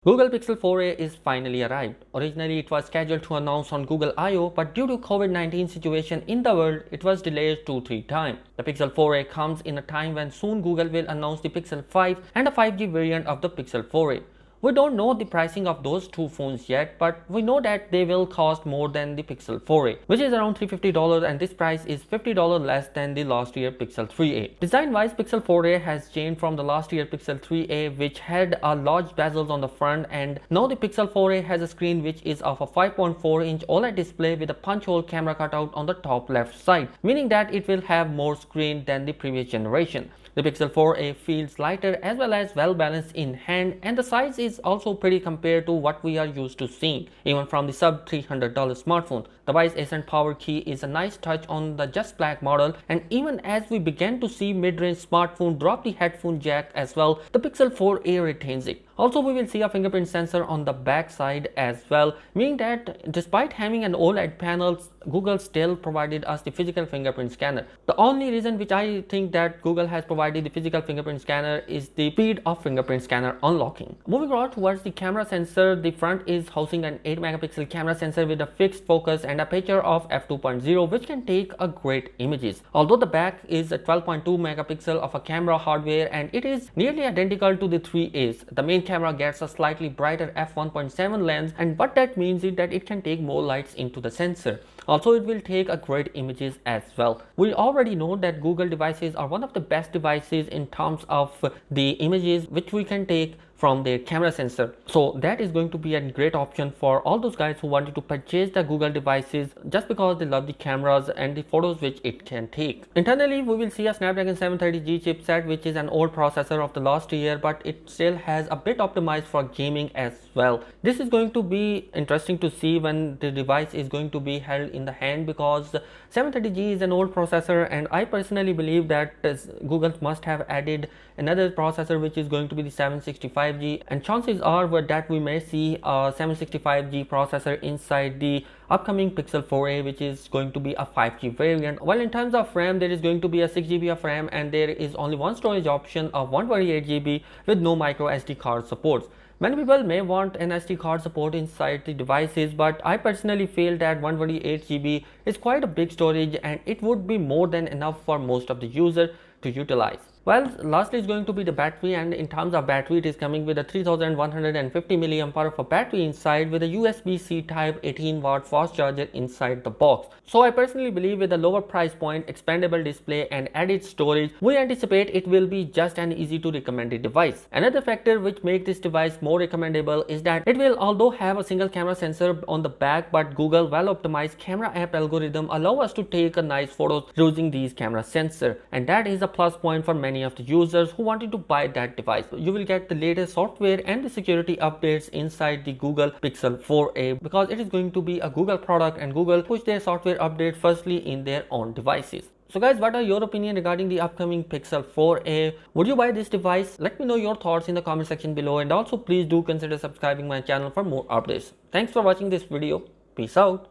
Google Pixel 4a is finally arrived. Originally, it was scheduled to announce on Google I/O, but due to COVID-19 situation in the world, it was delayed 2-3 times. The Pixel 4a comes in a time when soon Google will announce the Pixel 5 and a 5G variant of the Pixel 4a. We don't know the pricing of those two phones yet, but we know that they will cost more than the Pixel 4a, which is around $350, and this price is $50 less than the last year Pixel 3a. Design-wise, Pixel 4a has changed from the last year Pixel 3a, which had a large bezels on the front, and now the Pixel 4a has a screen which is of a 5.4-inch OLED display with a punch-hole camera cutout on the top left side, meaning that it will have more screen than the previous generation. The Pixel 4a feels lighter as well as well balanced in hand, and the size is also pretty compared to what we are used to seeing, even from the sub $300 smartphone. The Voice Ascent power key is a nice touch on the just black model, and even as we began to see mid-range smartphone drop the headphone jack as well, the Pixel 4a retains it. Also, we will see a fingerprint sensor on the back side as well, meaning that despite having an OLED panel, Google still provided us the physical fingerprint scanner. The only reason which I think that Google has provided the physical fingerprint scanner is the speed of fingerprint scanner unlocking. Moving on towards the camera sensor, the front is housing an 8 megapixel camera sensor with a fixed focus and aperture of f2.0, which can take a great images. Although the back is a 12.2 megapixel of a camera hardware and it is nearly identical to the 3A's. The main camera gets a slightly brighter f1.7 lens, and what that means is that it can take more lights into the sensor. Also, it will take a great images as well. We already know that Google devices are one of the best devices in terms of the images which we can take from their camera sensor. So that is going to be a great option for all those guys who wanted to purchase the Google devices just because they love the cameras and the photos which it can take. Internally, we will see a Snapdragon 730G chipset, which is an old processor of the last year, but it still has a bit optimized for gaming as well. This is going to be interesting to see when the device is going to be held in the hand, because 730G is an old processor, and I personally believe that Google must have added another processor which is going to be the 765G, and chances are that we may see a 765G processor inside the upcoming Pixel 4a, which is going to be a 5G variant. While in terms of RAM, there is going to be a 6GB of RAM, and there is only one storage option of 128GB with no micro SD card supports. Many people may want an SD card support inside the devices, but I personally feel that 128GB is quite a big storage and it would be more than enough for most of the users to utilize. Well, lastly is going to be the battery, and in terms of battery, it is coming with a 3150 mAh of a battery inside with a USB-C type 18-watt fast charger inside the box. So I personally believe with a lower price point, expandable display and added storage, we anticipate it will be just an easy to recommended device. Another factor which makes this device more recommendable is that it will although have a single camera sensor on the back, but Google well optimized camera app algorithm allow us to take a nice photos using these camera sensor, and that is a plus point for many of the users who wanted to buy that device. You will get the latest software and the security updates inside the Google Pixel 4a, because it is going to be a Google product and Google push their software update firstly in their own devices. So guys, what are your opinion regarding the upcoming Pixel 4a? Would you buy this device? Let me know your thoughts in the comment section below, and also please do consider subscribing my channel for more updates. Thanks for watching this video. Peace out.